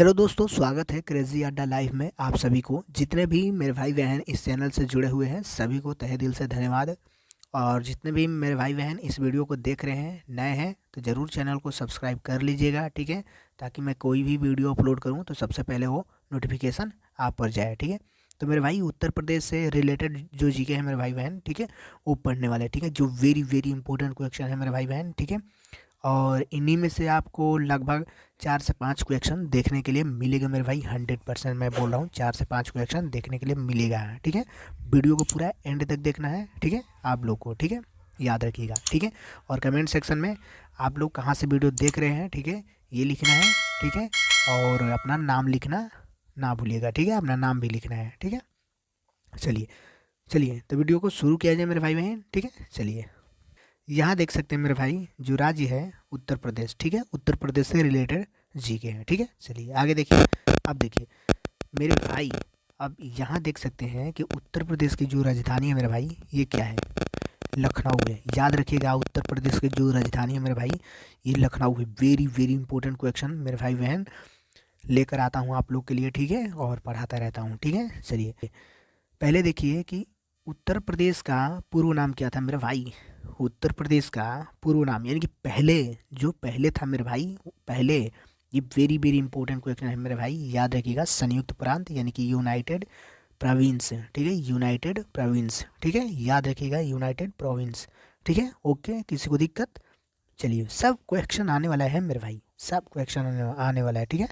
Hello दोस्तों, स्वागत है क्रेजी अड्डा लाइव में। आप सभी को, जितने भी मेरे भाई बहन इस चैनल से जुड़े हुए हैं, सभी को तहे दिल से धन्यवाद। और जितने भी मेरे भाई बहन इस वीडियो को देख रहे हैं, नए हैं, तो ज़रूर चैनल को सब्सक्राइब कर लीजिएगा, ठीक है। ताकि मैं कोई भी वीडियो अपलोड करूं तो सबसे पहले वो नोटिफिकेशन आप पर जाए, ठीक है। तो मेरे भाई उत्तर प्रदेश से रिलेटेड जो जीके है मेरे भाई बहन, ठीक है, वो पढ़ने वाले, ठीक है। जो वेरी वेरी इंपॉर्टेंट क्वेश्चन है मेरे भाई बहन, ठीक है। और इन्हीं में से आपको लगभग 4 से 5 क्वेश्चन देखने के लिए मिलेगा मेरे भाई। 100% मैं बोल रहा हूँ, 4 से 5 क्वेश्चन देखने के लिए मिलेगा, ठीक है। वीडियो को पूरा एंड तक देखना है, ठीक है, आप लोग को, ठीक है, याद रखिएगा, ठीक है। और कमेंट सेक्शन में आप लोग कहाँ से वीडियो देख रहे हैं, ठीक है, ये लिखना है, ठीक है। और अपना नाम लिखना ना भूलिएगा, ठीक है, अपना नाम भी लिखना है, ठीक है। चलिए चलिए, तो वीडियो को शुरू किया जाए मेरे भाई बहन, ठीक है। चलिए, यहाँ देख सकते हैं मेरे भाई, जो राज्य है उत्तर प्रदेश, ठीक है। उत्तर प्रदेश से रिलेटेड जीके है, ठीक है। चलिए आगे देखिए। अब देखिए मेरे भाई, अब यहाँ देख सकते हैं कि उत्तर प्रदेश की जो राजधानी है मेरे भाई, ये क्या है? लखनऊ है। याद रखिएगा, उत्तर प्रदेश की जो राजधानी है मेरे भाई, ये लखनऊ है। वेरी वेरी इंपॉर्टेंट क्वेश्चन मेरे भाई बहन लेकर आता हूँ आप लोग के लिए, ठीक है, और पढ़ाता रहता हूँ, ठीक है। चलिए पहले देखिए कि उत्तर प्रदेश का पूर्व नाम क्या था मेरे भाई। उत्तर प्रदेश का पूर्व नाम, यानी कि पहले था मेरे भाई, पहले, ये वेरी वेरी इंपॉर्टेंट क्वेश्चन है मेरे भाई, याद रखिएगा। संयुक्त प्रांत यानी कि यूनाइटेड प्रोविंस, ठीक है, यूनाइटेड प्रोविंस, ठीक है, याद रखिएगा, यूनाइटेड प्रोविंस, ठीक है। ओके, किसी को दिक्कत? चलिए, सब क्वेश्चन आने वाला है मेरे भाई, सब क्वेश्चन आने वाला है, ठीक है।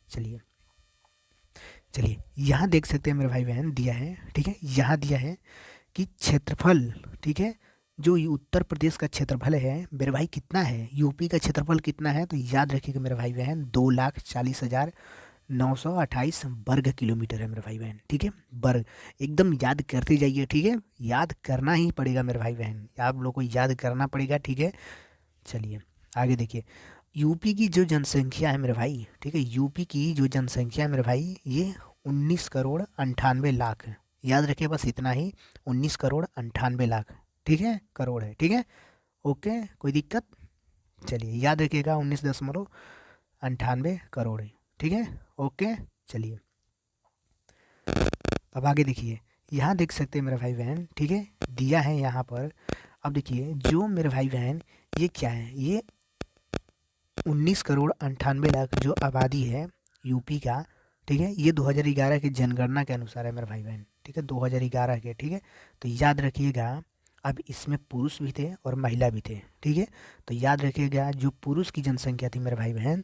चलिए चलिए, यहाँ देख सकते हैं मेरे भाई बहन, दिया है, ठीक है, यहाँ दिया है कि क्षेत्रफल, ठीक है, जो ये उत्तर प्रदेश का क्षेत्रफल है मेरे भाई कितना है, यूपी का क्षेत्रफल कितना है, तो याद रखिएगा मेरे भाई बहन, 2,40,928 वर्ग किलोमीटर है मेरे भाई बहन, ठीक है। वर्ग, एकदम याद करते जाइए, ठीक है, याद करना ही पड़ेगा मेरे भाई बहन, आप लोग को याद करना पड़ेगा, ठीक है। चलिए आगे देखिए, यूपी की जो जनसंख्या है मेरे भाई, ठीक है, यूपी की जो जनसंख्या है मेरे भाई, ये 19,98,00,000 है। याद रखिए, बस इतना ही, 19,98,00,000, ठीक है, करोड़ है, ठीक है। ओके, कोई दिक्कत? चलिए याद रखिएगा, 19,98 करोड़ है, ठीक है। ओके, चलिए अब आगे देखिए, यहाँ देख सकते हैं मेरे भाई बहन, ठीक है, दिया है यहाँ पर। अब देखिए जो मेरे भाई बहन, ये क्या है, ये 19,98,00,000 जो आबादी है यूपी का, ठीक है, ये 2011 की जनगणना के अनुसार है मेरे भाई बहन, ठीक है, 2011 के, ठीक है। तो याद रखिएगा, अब इसमें पुरुष भी थे और महिला भी थे, ठीक है। तो याद रखिएगा, जो पुरुष की जनसंख्या थी मेरे भाई बहन,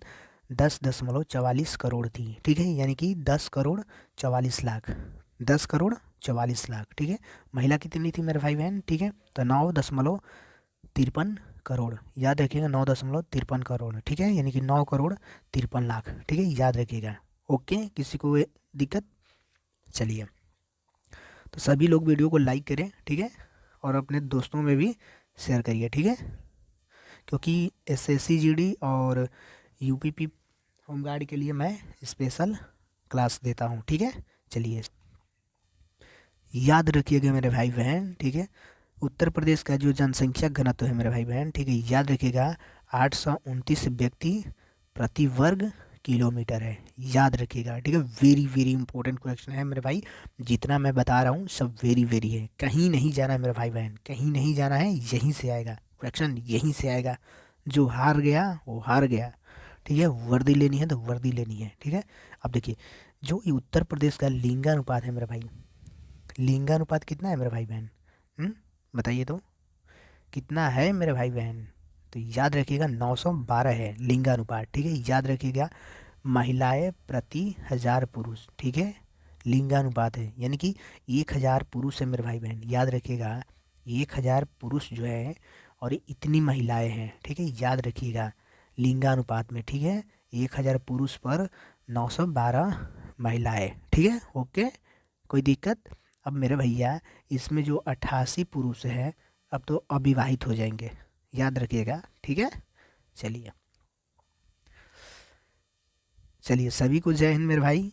10,44 करोड़ थी, ठीक है, यानी कि 10,44,00,000, 10,44,00,000, ठीक है। महिला कितनी थी मेरे भाई बहन, ठीक है, तो 9,53 करोड़, याद रखिएगा, 9,53 करोड़, ठीक है, यानी कि 9,53,00,000, ठीक है, याद रखिएगा। ओके, किसी को दिक्कत? चलिए, तो सभी लोग वीडियो को लाइक करें, ठीक है, और अपने दोस्तों में भी शेयर करिए, ठीक है, क्योंकि एसएससी जीडी और यूपीपी होमगार्ड के लिए मैं स्पेशल क्लास देता हूँ, ठीक है। चलिए याद रखिएगा मेरे भाई बहन, ठीक है, उत्तर प्रदेश का जो जनसंख्या घनत्व है मेरे भाई बहन, ठीक है, याद रखिएगा, 829 व्यक्ति प्रति वर्ग किलोमीटर है, याद रखिएगा, ठीक है। वेरी वेरी इंपॉर्टेंट क्वेश्चन है मेरे भाई, जितना मैं बता रहा हूँ सब वेरी वेरी है, कहीं नहीं जाना है मेरे भाई बहन, कहीं नहीं जाना है, यहीं से आएगा क्वेश्चन, यहीं से आएगा। जो हार गया वो हार गया, ठीक है, वर्दी लेनी है तो वर्दी लेनी है, ठीक है। अब देखिए, जो ये उत्तर प्रदेश का लिंगानुपात है मेरे भाई, लिंगानुपात कितना है मेरे भाई बहन, बताइए तो, कितना है मेरे भाई बहन? तो याद रखिएगा, 912 है लिंगानुपात, ठीक है, याद रखिएगा, महिलाएं प्रति 1,000 पुरुष, ठीक है, लिंगानुपात है, यानी कि 1,000 पुरुष है मेरे भाई बहन, याद रखिएगा, 1,000 पुरुष जो है और इतनी महिलाएं हैं, ठीक है, याद रखिएगा, लिंगानुपात में, ठीक है, 1,000 पुरुष पर 912 महिलाएं, ठीक है। ओके, कोई दिक्कत? अब मेरे भैया, इसमें जो 88 पुरुष है, अब तो अविवाहित हो जाएंगे, याद रखिएगा, ठीक है। चलिए चलिए, सभी को जय हिंद मेरे भाई,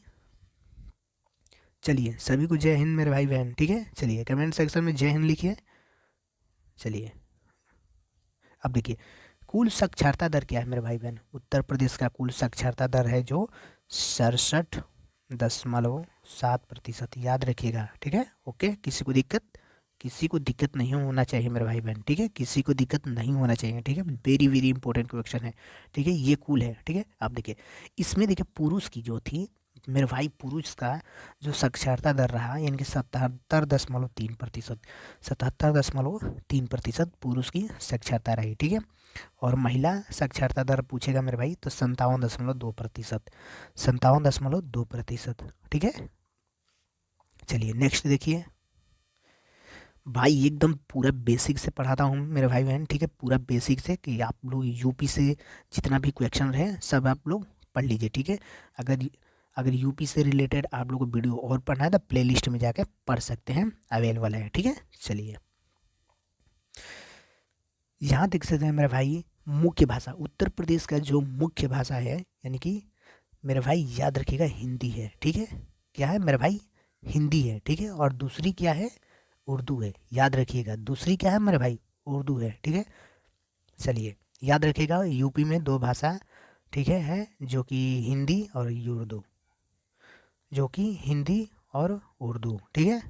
चलिए सभी को जय हिंद मेरे भाई बहन, ठीक है। चलिए कमेंट सेक्शन में जय हिंद लिखिए। चलिए अब देखिए, कुल साक्षरता दर क्या है मेरे भाई बहन, उत्तर प्रदेश का कुल साक्षरता दर है जो 67.7%, याद रखिएगा, ठीक है। ओके, किसी को दिक्कत नहीं होना चाहिए मेरे भाई बहन, ठीक है, किसी को दिक्कत नहीं होना चाहिए, ठीक है। वेरी वेरी इंपॉर्टेंट क्वेश्चन है, ठीक है, ये कूल है, ठीक है। आप देखिए, इसमें देखिए पुरुष की जो थी मेरे भाई, पुरुष का जो साक्षरता दर रहा यानी कि 77.3%, 77.3% पुरुष की साक्षरता रही, ठीक है। और महिला साक्षरता दर पूछेगा मेरे भाई तो 57.2%, 57.2%, ठीक है। चलिए नेक्स्ट देखिए भाई, एकदम पूरा बेसिक से पढ़ाता हूँ मेरे भाई बहन, ठीक है, पूरा बेसिक से, कि आप लोग यूपी से जितना भी क्वेश्चन रहे सब आप लोग पढ़ लीजिए, ठीक है। अगर अगर यूपी से रिलेटेड आप लोग को वीडियो और पढ़ना है तो प्लेलिस्ट में जाकर पढ़ सकते हैं, अवेलेबल है, ठीक है। चलिए यहाँ देख सकते हैं मेरे भाई, मुख्य भाषा उत्तर प्रदेश का जो मुख्य भाषा है यानी कि मेरे भाई याद रखिएगा हिंदी है, ठीक है। क्या है मेरे भाई? हिंदी है, ठीक है। और दूसरी क्या है? उर्दू है, याद रखिएगा। दूसरी क्या है मेरे भाई? उर्दू है, ठीक है। चलिए याद रखिएगा, यूपी में दो भाषा, ठीक है जो कि हिंदी और उर्दू, जो कि हिंदी और उर्दू, ठीक है,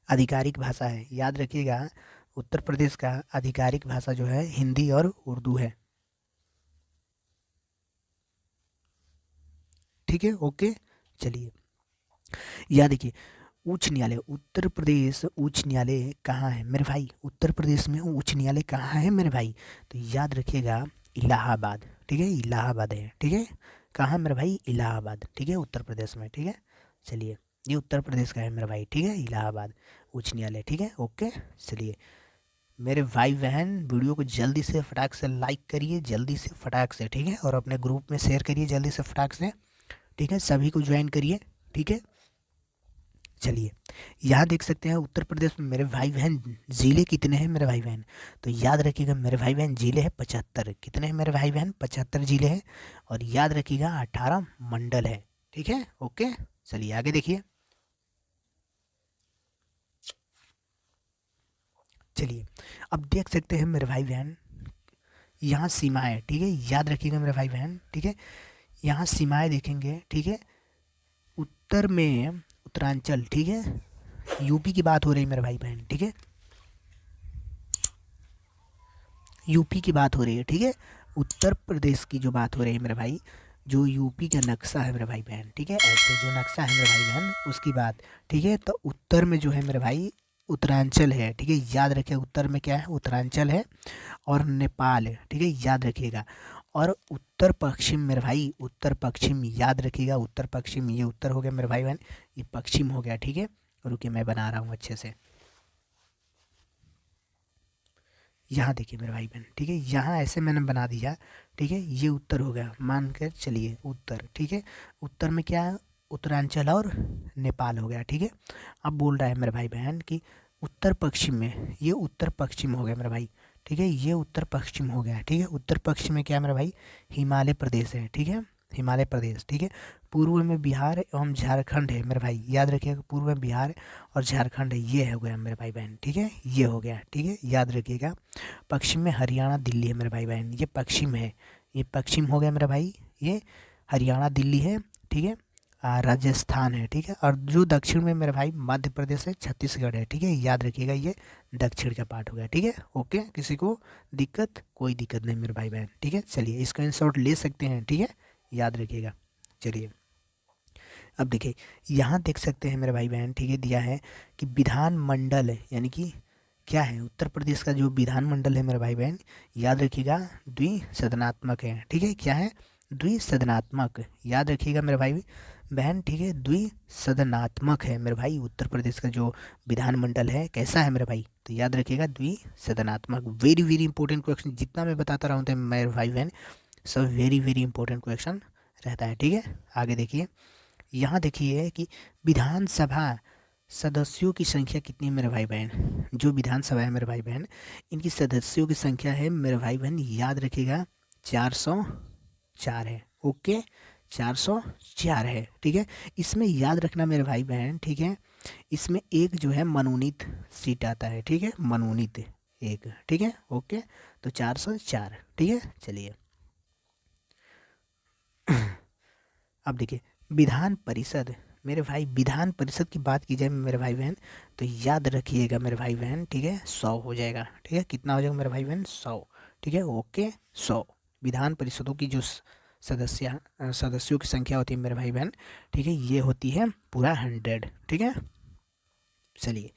आधिकारिक भाषा है, याद रखिएगा। उत्तर प्रदेश का आधिकारिक भाषा जो है हिंदी और उर्दू है, ठीक है। ओके, चलिए यह देखिए, उच्च न्यायालय, उत्तर प्रदेश उच्च न्यायालय कहाँ है मेरे भाई? उत्तर प्रदेश में उच्च न्यायालय कहाँ है मेरे भाई? तो याद रखिएगा इलाहाबाद, ठीक है, इलाहाबाद है, ठीक है। कहाँ है मेरे भाई? इलाहाबाद, ठीक है, उत्तर प्रदेश में, ठीक है। चलिए ये उत्तर प्रदेश का है मेरे भाई, ठीक है, इलाहाबाद उच्च न्यायालय, ठीक है। ओके, चलिए मेरे भाई बहन, वीडियो को जल्दी से फटाक से लाइक करिए, जल्दी से फटाक से, ठीक है, और अपने ग्रुप में शेयर करिए जल्दी से फटाक से, ठीक है, सभी को ज्वाइन करिए, ठीक है। चलिए यहाँ देख सकते हैं उत्तर प्रदेश में मेरे भाई बहन ज़िले कितने हैं मेरे भाई बहन? तो याद रखिएगा मेरे भाई बहन, ज़िले हैं 75, कितने हैं मेरे भाई बहन? 75 ज़िले हैं। और याद रखिएगा 18 मंडल है, ठीक है। ओके, चलिए आगे देखिए। चलिए अब देख सकते हैं मेरे भाई बहन, यहाँ सीमाएँ, ठीक है, याद रखिएगा मेरे भाई बहन, ठीक है। यहाँ सीमाएँ देखेंगे, ठीक है, उत्तर में उत्तरांचल, ठीक है, यूपी की बात हो रही है मेरे भाई बहन, ठीक है, यूपी की बात हो रही है, ठीक है। उत्तर प्रदेश की जो बात हो रही है मेरे भाई, जो यूपी का नक्शा है मेरे भाई बहन, ठीक है, ऐसे जो नक्शा है मेरे भाई बहन उसकी बात, ठीक है। तो उत्तर में जो है मेरे भाई उत्तरांचल है, ठीक है, याद रखिए उत्तर में क्या है? उत्तरांचल है और नेपाल है, ठीक है, याद रखिएगा। और उत्तर पश्चिम मेरे भाई, उत्तर पश्चिम याद रखिएगा, उत्तर पश्चिम, ये उत्तर हो गया मेरे भाई बहन, ये पश्चिम हो गया, ठीक है। रुकिए मैं बना रहा हूँ अच्छे से, यहाँ देखिए मेरे भाई बहन, ठीक है, यहाँ ऐसे मैंने बना दिया, ठीक है, ये उत्तर हो गया, मान कर चलिए उत्तर, ठीक है। उत्तर में क्या है? उत्तरांचल और नेपाल हो गया, ठीक है। अब बोल रहा है मेरे भाई बहन कि उत्तर पश्चिम में, ये उत्तर पश्चिम हो गया मेरे भाई, ठीक है, ये उत्तर पश्चिम हो गया, ठीक है। उत्तर पश्चिम में क्या मेरे भाई? हिमालय प्रदेश है, ठीक है, हिमालय प्रदेश, ठीक है। पूर्व में बिहार एवं झारखंड है मेरे भाई, याद रखिएगा, पूर्व में बिहार और झारखंड है, ये हो गया मेरे भाई बहन, ठीक है, ये हो गया, ठीक है, याद रखिएगा। पश्चिम में हरियाणा दिल्ली है मेरे भाई बहन, ये पश्चिम है, ये पश्चिम हो गया मेरा भाई, ये हरियाणा दिल्ली है, ठीक है। राजस्थान है, ठीक है। और जो दक्षिण में मेरे भाई मध्य प्रदेश है, छत्तीसगढ़ है, ठीक है, याद रखिएगा, ये दक्षिण का पार्ट हो गया, ठीक है। ओके, किसी को दिक्कत? कोई दिक्कत नहीं मेरे भाई बहन, ठीक है। चलिए स्क्रीनशॉट ले सकते हैं, ठीक है, याद रखिएगा। चलिए अब देखिए, यहाँ देख सकते हैं मेरे भाई बहन, ठीक है, दिया है कि विधान मंडल है, यानी कि क्या है? उत्तर प्रदेश का जो विधान मंडल है मेरे भाई बहन, याद रखिएगा द्विसदनात्मक है, ठीक है, क्या है? द्विसदनात्मक, याद रखिएगा मेरे भाई बहन, ठीक है, द्विसदनात्मक है मेरे भाई। उत्तर प्रदेश का जो विधानमंडल है कैसा है मेरे भाई? तो याद रखिएगा द्विसदनात्मक। वेरी वेरी इंपॉर्टेंट क्वेश्चन, जितना मैं बताता रहा हूँ तो मेरे भाई बहन सब वेरी वेरी इंपॉर्टेंट क्वेश्चन रहता है, ठीक है। आगे देखिए, यहाँ देखिए कि विधानसभा सदस्यों की संख्या कितनी है मेरे भाई बहन? जो विधानसभा है मेरे भाई बहन, इनकी सदस्यों की संख्या है मेरे भाई बहन, याद रखिएगा 404 है, ओके, 404 है, ठीक है। इसमें याद रखना मेरे भाई बहन, ठीक है, इसमें एक जो है मनोनीत सीट आता है, ठीक है, मनोनीत एक, ठीक है, ओके। तो 404, ठीक है। चलिए अब देखिए विधान परिषद, मेरे भाई विधान परिषद की बात की जाए मेरे भाई बहन, तो याद रखिएगा मेरे भाई बहन, ठीक है 100 हो जाएगा, ठीक है कितना हो जाएगा मेरे भाई बहन 100, ठीक है ओके 100। विधान परिषदों की जो सदस्यों की संख्या होती है मेरे भाई बहन, ठीक है ये होती है पूरा 100, ठीक है। चलिए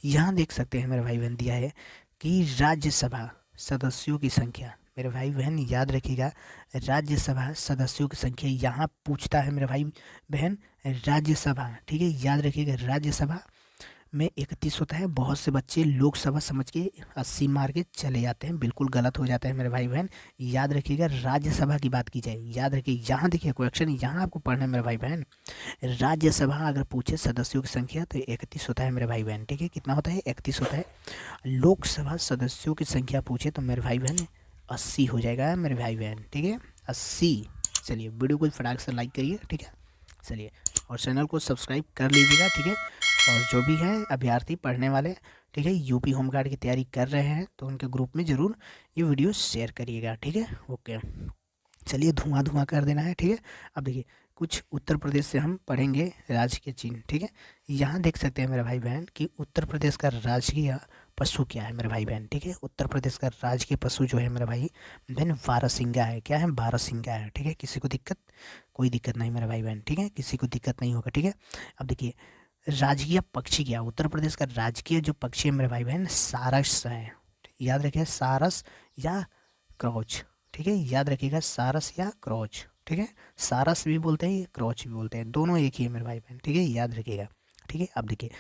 यहाँ देख सकते हैं मेरे भाई बहन दिया है कि राज्यसभा सदस्यों की संख्या, मेरे भाई बहन याद रखिएगा राज्यसभा सदस्यों की संख्या यहाँ पूछता है मेरे भाई बहन, राज्यसभा, ठीक है याद रखिएगा राज्यसभा में 31 होता है। बहुत से बच्चे लोकसभा समझ के 80 मार के चले जाते हैं, बिल्कुल गलत हो जाता है मेरे भाई बहन। याद रखिएगा राज्यसभा की बात की जाए, याद रखिए यहाँ देखिए क्वेश्चन यहाँ आपको पढ़ना है मेरे भाई बहन, राज्यसभा अगर पूछे सदस्यों की संख्या तो 31 होता है मेरे भाई बहन, ठीक है कितना होता है 31 होता है। लोकसभा सदस्यों की संख्या पूछे तो मेरे भाई बहन 80 हो जाएगा मेरे भाई बहन, ठीक है 80। चलिए वीडियो को फटाक से लाइक करिए, ठीक है चलिए, और चैनल को सब्सक्राइब कर लीजिएगा, ठीक है। और जो भी हैं अभ्यर्थी पढ़ने वाले, ठीक है यूपी होमगार्ड की तैयारी कर रहे हैं तो उनके ग्रुप में ज़रूर ये वीडियो शेयर करिएगा, ठीक है ओके। चलिए धुआं धुआं कर देना है, ठीक है। अब देखिए कुछ उत्तर प्रदेश से हम पढ़ेंगे राजकीय चिन्ह, ठीक है। यहाँ देख सकते हैं मेरे भाई बहन कि उत्तर प्रदेश का राजकीय पशु क्या है मेरे भाई बहन, ठीक है उत्तर प्रदेश का राजकीय पशु जो है मेरे भाई बहन बारहसिंगा है, क्या है बारहसिंगा है, ठीक है। किसी को दिक्कत, कोई दिक्कत नहीं मेरे भाई बहन, ठीक है किसी को दिक्कत नहीं होगा, ठीक है। अब देखिए राजकीय पक्षी क्या, उत्तर प्रदेश का राजकीय जो पक्षी है मेरे भाई बहन सारस है, याद रखिए सारस या क्रॉच, ठीक है याद रखिएगा सारस या क्रॉच, ठीक है सारस भी बोलते हैं क्रॉच भी बोलते हैं, दोनों एक ही है मेरे भाई बहन, ठीक है याद रखिएगा, ठीक है। अब देखिए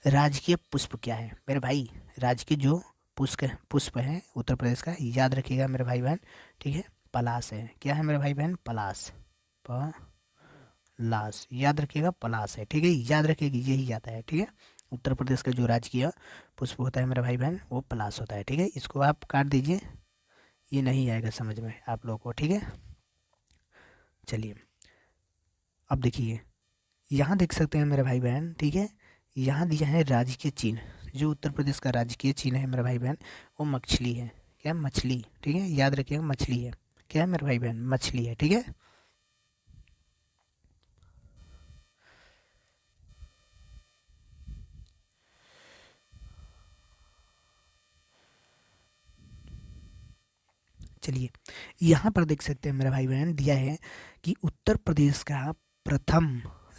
राजकीय पुष्प क्या है मेरे भाई, राजकीय जो पुष्प है उत्तर प्रदेश का, याद रखिएगा मेरे भाई बहन, ठीक है पलाश है, क्या है मेरे भाई बहन पलाश, पलाश याद रखिएगा पलाश है, ठीक है याद रखिएगा यही आता है, ठीक है। उत्तर प्रदेश का जो राजकीय पुष्प होता है मेरे भाई बहन वो पलाश होता है, ठीक है इसको आप काट दीजिए, ये नहीं आएगा समझ में आप लोगों को, ठीक है। चलिए अब देखिए यहाँ देख सकते हैं मेरे भाई बहन, ठीक है यहाँ दिया है राजकीय चिन्ह, जो उत्तर प्रदेश का राजकीय चिन्ह है मेरे भाई बहन वो मछली है, क्या मछली, ठीक है याद रखिएगा मछली है, क्या है मेरे भाई बहन मछली है, ठीक है। चलिए यहाँ पर देख सकते हैं मेरे भाई बहन दिया है कि उत्तर प्रदेश का प्रथम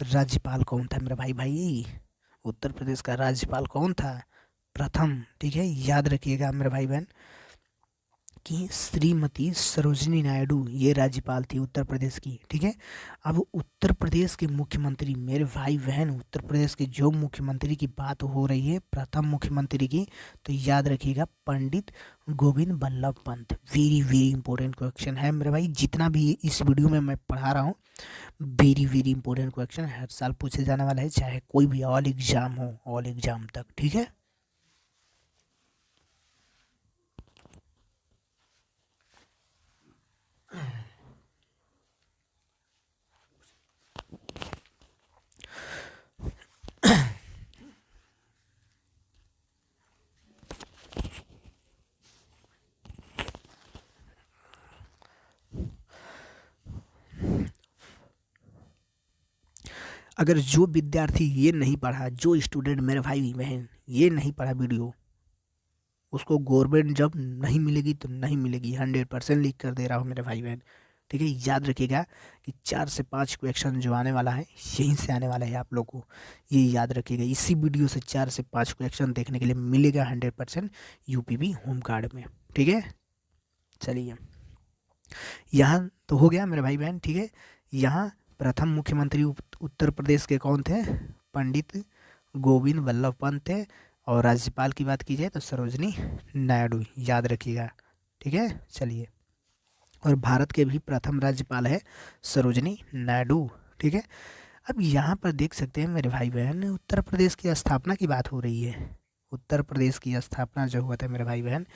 राज्यपाल कौन था मेरे भाई भाई, उत्तर प्रदेश का राज्यपाल कौन था प्रथम, ठीक है याद रखिएगा मेरे भाई बहन कि श्रीमती सरोजिनी नायडू ये राज्यपाल थी उत्तर प्रदेश की, ठीक है। अब उत्तर प्रदेश के मुख्यमंत्री मेरे भाई बहन, उत्तर प्रदेश के जो मुख्यमंत्री की बात हो रही है प्रथम मुख्यमंत्री की, तो याद रखिएगा Pandit Govind Ballabh Pant, very very important question है मेरे भाई, जितना भी इस वीडियो में मैं पढ़ा रहा हूँ वेरी वेरी इंपॉर्टेंट क्वेश्चन हर साल पूछे जाने वाला है, चाहे कोई भी ऑल एग्जाम हो, ऑल एग्जाम तक, ठीक है। अगर जो विद्यार्थी ये नहीं पढ़ा, जो स्टूडेंट मेरे भाई बहन ये नहीं पढ़ा वीडियो, उसको गवर्नमेंट जॉब नहीं मिलेगी तो नहीं मिलेगी, 100% लिख कर दे रहा हूँ मेरे भाई बहन, ठीक है। याद रखिएगा कि 4 से 5 क्वेश्चन जो आने वाला है यहीं से आने वाला है आप लोग को, ये याद रखिएगा इसी वीडियो से 4 से 5 क्वेश्चन देखने के लिए मिलेगा 100% यूपीबी होमगार्ड में, ठीक है। चलिए यहाँ तो हो गया मेरे भाई बहन, ठीक है। यहाँ प्रथम मुख्यमंत्री उत्तर प्रदेश के कौन थे, पंडित गोविंद बल्लभ पंत थे, और राज्यपाल की बात की जाए तो सरोजनी नायडू, याद रखिएगा, ठीक है। चलिए और भारत के भी प्रथम राज्यपाल है सरोजनी नायडू, ठीक है। अब यहाँ पर देख सकते हैं मेरे भाई बहन उत्तर प्रदेश की स्थापना की बात हो रही है, उत्तर प्रदेश की स्थापना जो हुआ था मेरे भाई बहन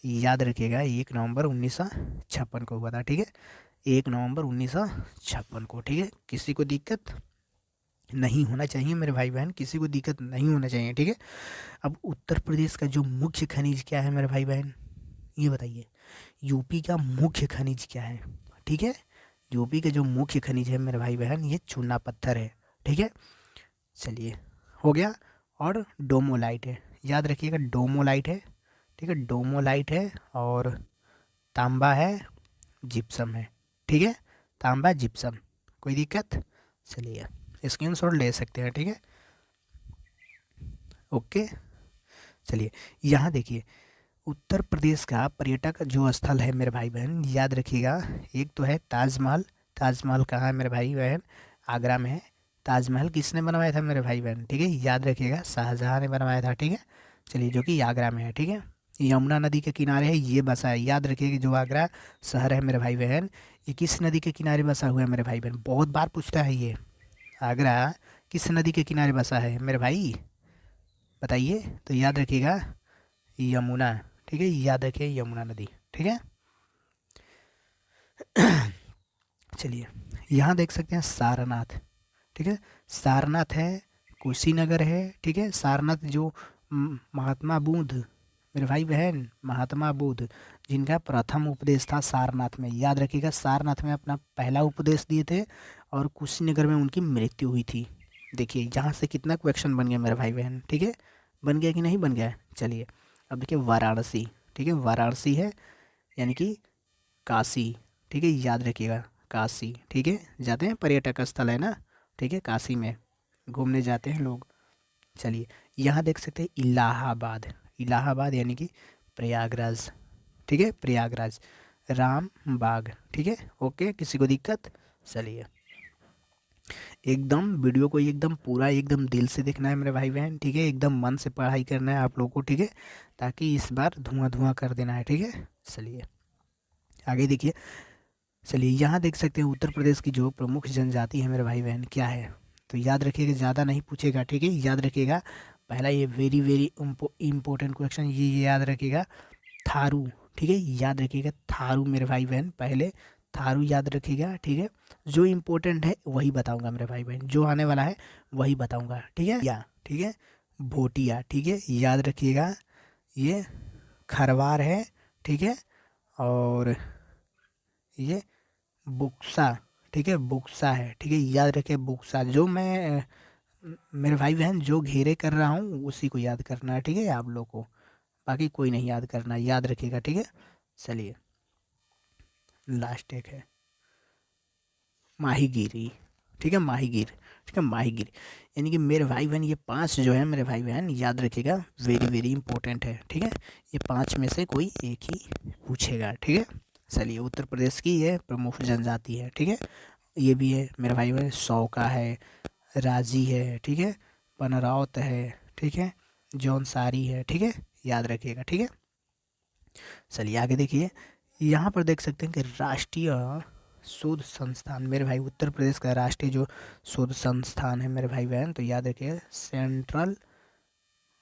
याद रखिएगा 1 नवंबर 1956 को हुआ था, ठीक है 1 नवंबर 1956 को, ठीक है। किसी को दिक्कत नहीं होना चाहिए मेरे भाई बहन, किसी को दिक्कत नहीं होना चाहिए, ठीक है। अब उत्तर प्रदेश का जो मुख्य खनिज क्या है मेरे भाई बहन, ये बताइए यूपी का मुख्य खनिज क्या है, ठीक है यूपी के जो मुख्य खनिज है मेरे भाई बहन ये चूना पत्थर है, ठीक है। चलिए हो गया। और डोमोलाइट है, याद रखिएगा डोमोलाइट है, ठीक है, डोमोलाइट है। और तांबा है, जिप्सम है, ठीक है, तांबा जिप्सम। कोई दिक्कत? चलिए स्क्रीनशॉट ले सकते हैं, ठीक है, ओके। चलिए यहाँ देखिए, उत्तर प्रदेश का पर्यटक जो स्थल है मेरे भाई बहन, याद रखिएगा, एक तो है ताजमहल। ताजमहल कहाँ है मेरे भाई बहन? आगरा में है। ताजमहल किसने बनवाया था मेरे भाई बहन? ठीक है, याद रखिएगा शाहजहाँ ने बनवाया था, ठीक है। चलिए जो कि आगरा में है, ठीक है। यमुना नदी के किनारे है, ये बसा है, याद रखिएगा जो आगरा शहर है मेरे भाई बहन, ये किस नदी के किनारे बसा हुआ है मेरे भाई बहन? बहुत बार पूछता है ये, आगरा किस नदी के किनारे बसा है मेरे भाई, बताइए। तो याद रखिएगा यमुना, ठीक है, याद रखिए यमुना नदी, ठीक है। चलिए यहाँ देख सकते हैं सारनाथ, ठीक है, सारनाथ है, कुशीनगर है, ठीक है। सारनाथ जो महात्मा बुद्ध मेरे भाई बहन, महात्मा बुद्ध जिनका प्रथम उपदेश था सारनाथ में, याद रखिएगा सारनाथ में अपना पहला उपदेश दिए थे और कुशीनगर में उनकी मृत्यु हुई थी। देखिए यहाँ से कितना क्वेश्चन बन गया मेरे भाई बहन, ठीक है, बन गया कि नहीं बन गया? चलिए अब देखिए वाराणसी, ठीक है, वाराणसी है यानी कि काशी, ठीक है, याद रखिएगा काशी, ठीक है, जाते हैं पर्यटक स्थल है ना, ठीक है, काशी में घूमने जाते हैं लोग। चलिए यहाँ देख सकते हैं इलाहाबाद, इलाहाबाद यानी कि प्रयागराज, ठीक है, प्रयागराज। राम बाग, ठीक है, ओके, किसी को दिक्कत? चलिए एकदम वीडियो को एकदम पूरा एकदम दिल से देखना है मेरे भाई बहन, ठीक है, एकदम मन से पढ़ाई करना है आप लोगों को, ठीक है, ताकि इस बार धुआं धुआं कर देना है, ठीक है। चलिए आगे देखिए। चलिए यहाँ देख सकते हैं उत्तर प्रदेश की जो प्रमुख जनजाति है मेरे भाई बहन क्या है, तो याद रखिएगा ज़्यादा नहीं पूछेगा, ठीक है, याद रखिएगा पहला ये वेरी वेरी इम्पोर्टेंट क्वेश्चन ये याद रखिएगा, थारू, ठीक है, याद रखिएगा थारू मेरे भाई बहन, पहले थारू याद रखिएगा, ठीक है। जो इम्पोर्टेंट है वही बताऊंगा मेरे भाई बहन, जो आने वाला है वही बताऊंगा, ठीक है, या ठीक है, भोटिया, ठीक है, याद रखिएगा ये खरवार है, ठीक है। और ये बुक्सा, ठीक है, बुक्सा है, ठीक है, याद रखिए बुक्सा। जो मैं मेरे भाई बहन जो घेरे कर रहा हूँ उसी को याद करना है, ठीक है, आप लोग को, बाकी कोई नहीं याद करना, याद रखिएगा, ठीक है। चलिए लास्ट एक है माहीगिरी, ठीक है, माहीगीर, ठीक है, माहीगीर। यानी कि मेरे भाई बहन ये 5 जो है मेरे भाई बहन याद रखिएगा वेरी वेरी इंपॉर्टेंट है, ठीक है, ये 5 में से कोई एक ही पूछेगा, ठीक है। चलिए उत्तर प्रदेश की ये प्रमुख जनजाति है, ठीक है, ये भी है मेरे भाई बहन, सौका है, राजी है, ठीक है, पनरौत है, ठीक है, जौनसारी है, ठीक है, याद रखिएगा, ठीक है। चलिए आगे देखिए, यहाँ पर देख सकते हैं कि राष्ट्रीय शोध संस्थान मेरे भाई, उत्तर प्रदेश का राष्ट्रीय जो शोध संस्थान है मेरे भाई बहन, तो याद रखिए सेंट्रल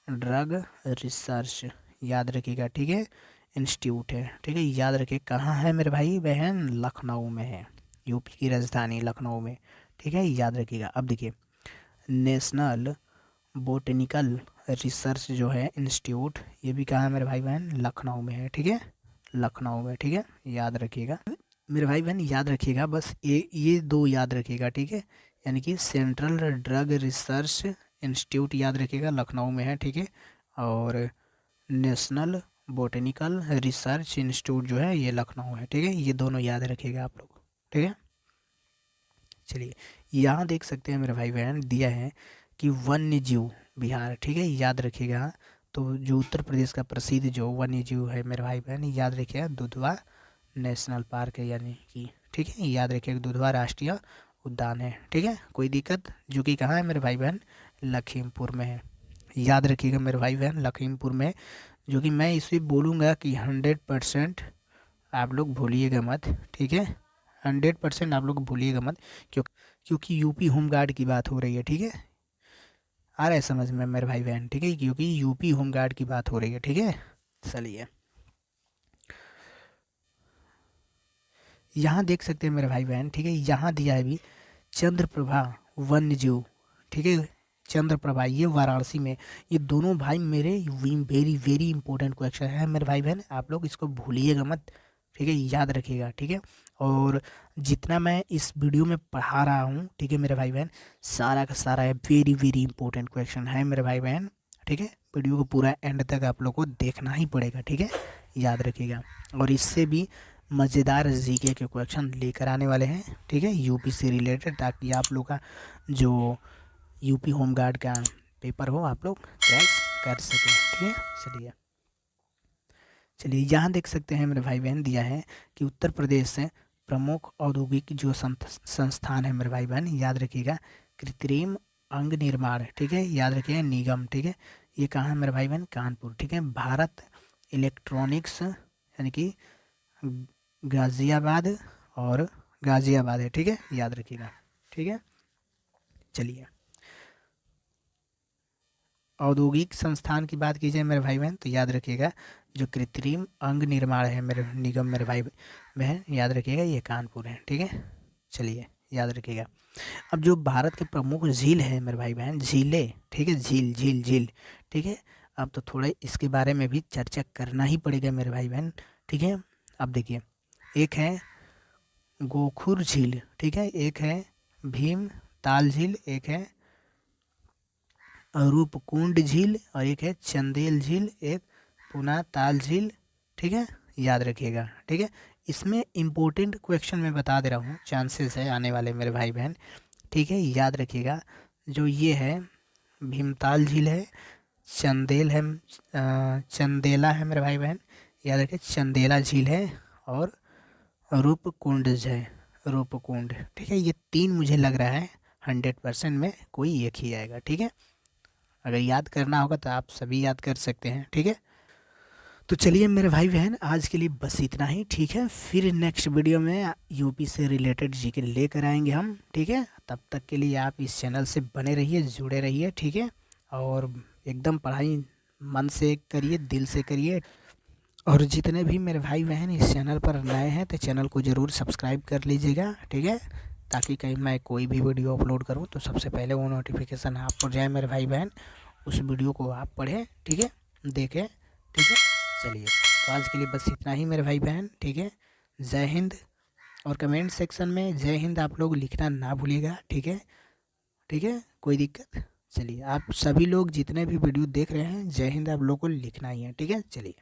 ड्रग रिसर्च, याद रखिएगा, ठीक है, इंस्टीट्यूट है, ठीक है, याद रखिए कहाँ है मेरे भाई बहन? लखनऊ में है, यूपी की राजधानी लखनऊ में, ठीक है, याद रखिएगा। अब देखिए नेशनल बोटेनिकल रिसर्च जो है इंस्टीट्यूट, ये भी कहाँ है मेरे भाई बहन? लखनऊ में है, ठीक है, लखनऊ में, ठीक है, याद रखिएगा मेरे भाई बहन, याद रखिएगा बस ये 2 याद रखिएगा, ठीक है, यानी कि सेंट्रल ड्रग रिसर्च इंस्टीट्यूट याद रखिएगा लखनऊ में है, ठीक है, और नेशनल बोटेनिकल रिसर्च इंस्टीट्यूट जो है ये लखनऊ है, ठीक है, ये दोनों याद रखिएगा आप लोग, ठीक है। चलिए यहाँ देख सकते हैं मेरे भाई बहन दिया है कि वन्य जीव बिहार, ठीक है, याद रखिएगा। तो जो उत्तर प्रदेश का प्रसिद्ध जो वन्य जीव है मेरे भाई बहन, याद रखिएगा दुधवा नेशनल पार्क है, यानी कि ठीक है, याद रखिएगा दुधवा राष्ट्रीय उद्यान है, ठीक है, कोई दिक्कत? जो कि कहाँ है मेरे भाई बहन? लखीमपुर में है, याद रखिएगा मेरे भाई बहन लखीमपुर में, जो कि मैं इसे बोलूँगा कि 100% आप लोग भूलिएगा मत, ठीक है, 100% आप लोग भूलिएगा मत, क्योंकि यूपी होमगार्ड की बात हो रही है, ठीक है, आ रहा है समझ में मेरे भाई बहन, ठीक है, क्योंकि यूपी होमगार्ड की बात हो रही है, ठीक है। चलिए यहाँ देख सकते हैं मेरे भाई बहन, ठीक है, यहाँ दिया है भी चंद्रप्रभा वन्य जीव, ठीक है, चंद्रप्रभा ये वाराणसी में, ये दोनों भाई मेरे वेरी वेरी इंपॉर्टेंट क्वेश्चन है मेरे भाई बहन, आप लोग इसको भूलिएगा मत, ठीक है, याद रखिएगा, ठीक है। और जितना मैं इस वीडियो में पढ़ा रहा हूँ, ठीक है मेरे भाई बहन, सारा का सारा है वेरी वेरी इंपॉर्टेंट क्वेश्चन है मेरे भाई बहन, ठीक है। वीडियो को पूरा एंड तक आप लोग को देखना ही पड़ेगा, ठीक है, याद रखिएगा। और इससे भी मज़ेदार जीके के क्वेश्चन लेकर आने वाले हैं, ठीक है, यूपी से रिलेटेड, ताकि आप लोग का जो यूपी होम गार्ड का पेपर हो आप लोग क्रैश कर सकें, ठीक है। चलिए यहाँ देख सकते हैं मेरे भाई बहन, दिया है कि उत्तर प्रदेश से प्रमुख औद्योगिक जो संस्थान है मेरे भाई बहन, याद रखिएगा, कृत्रिम अंग निर्माण, ठीक है, याद रखिएगा, निगम, ठीक है। ये कहाँ है मेरे भाई बहन? कानपुर, ठीक है। भारत इलेक्ट्रॉनिक्स यानी कि गाज़ियाबाद और गाज़ियाबाद है, ठीक है, याद रखिएगा, ठीक है। चलिए औद्योगिक संस्थान की बात की जाए मेरे भाई बहन, तो याद रखिएगा जो कृत्रिम अंग निर्माण है मेरे निगम मेरे भाई बहन, याद रखिएगा ये कानपुर है, ठीक है। चलिए याद रखिएगा। अब जो भारत के प्रमुख झील है मेरे भाई बहन, झीलें, ठीक है, झील झील झील, ठीक है। अब तो थोड़ा इसके बारे में भी चर्चा करना ही पड़ेगा मेरे भाई बहन, ठीक है। अब देखिए, एक है गोखुर झील, ठीक है, एक है भीमताल झील, एक है रूपकुंड झील और एक है चंदेल झील, एक पुनाताल झील, ठीक है, याद रखिएगा, ठीक है। इसमें इम्पोर्टेंट क्वेश्चन मैं बता दे रहा हूँ, चांसेस है आने वाले मेरे भाई बहन, ठीक है, याद रखिएगा। जो ये है भीमताल झील है, चंदेल है, चंदेला है मेरे भाई बहन, याद रखिए, चंदेला झील है, और रूपकुंड है, रूपकुंड, ठीक है। ये तीन मुझे लग रहा है 100% में कोई एक ही आएगा, ठीक है। अगर याद करना होगा तो आप सभी याद कर सकते हैं, ठीक है। तो चलिए मेरे भाई बहन, आज के लिए बस इतना ही, ठीक है। फिर नेक्स्ट वीडियो में यूपी से रिलेटेड जीके लेकर आएंगे हम, ठीक है। तब तक के लिए आप इस चैनल से बने रहिए, जुड़े रहिए, ठीक है। और एकदम पढ़ाई मन से करिए, दिल से करिए। और जितने भी मेरे भाई बहन इस चैनल पर नए हैं तो चैनल को ज़रूर सब्सक्राइब कर लीजिएगा, ठीक है, ताकि कहीं मैं कोई भी वीडियो अपलोड करूं तो सबसे पहले वो नोटिफिकेशन आपको जाए मेरे भाई बहन, उस वीडियो को आप पढ़ें, ठीक है, देखें, ठीक है। चलिए तो आज के लिए बस इतना ही मेरे भाई बहन, ठीक है। जय हिंद। और कमेंट सेक्शन में जय हिंद आप लोग लिखना ना भूलिएगा, ठीक है, ठीक है, कोई दिक्कत। चलिए आप सभी लोग जितने भी वीडियो देख रहे हैं, जय हिंद आप लोग को लिखना ही है, ठीक है। चलिए।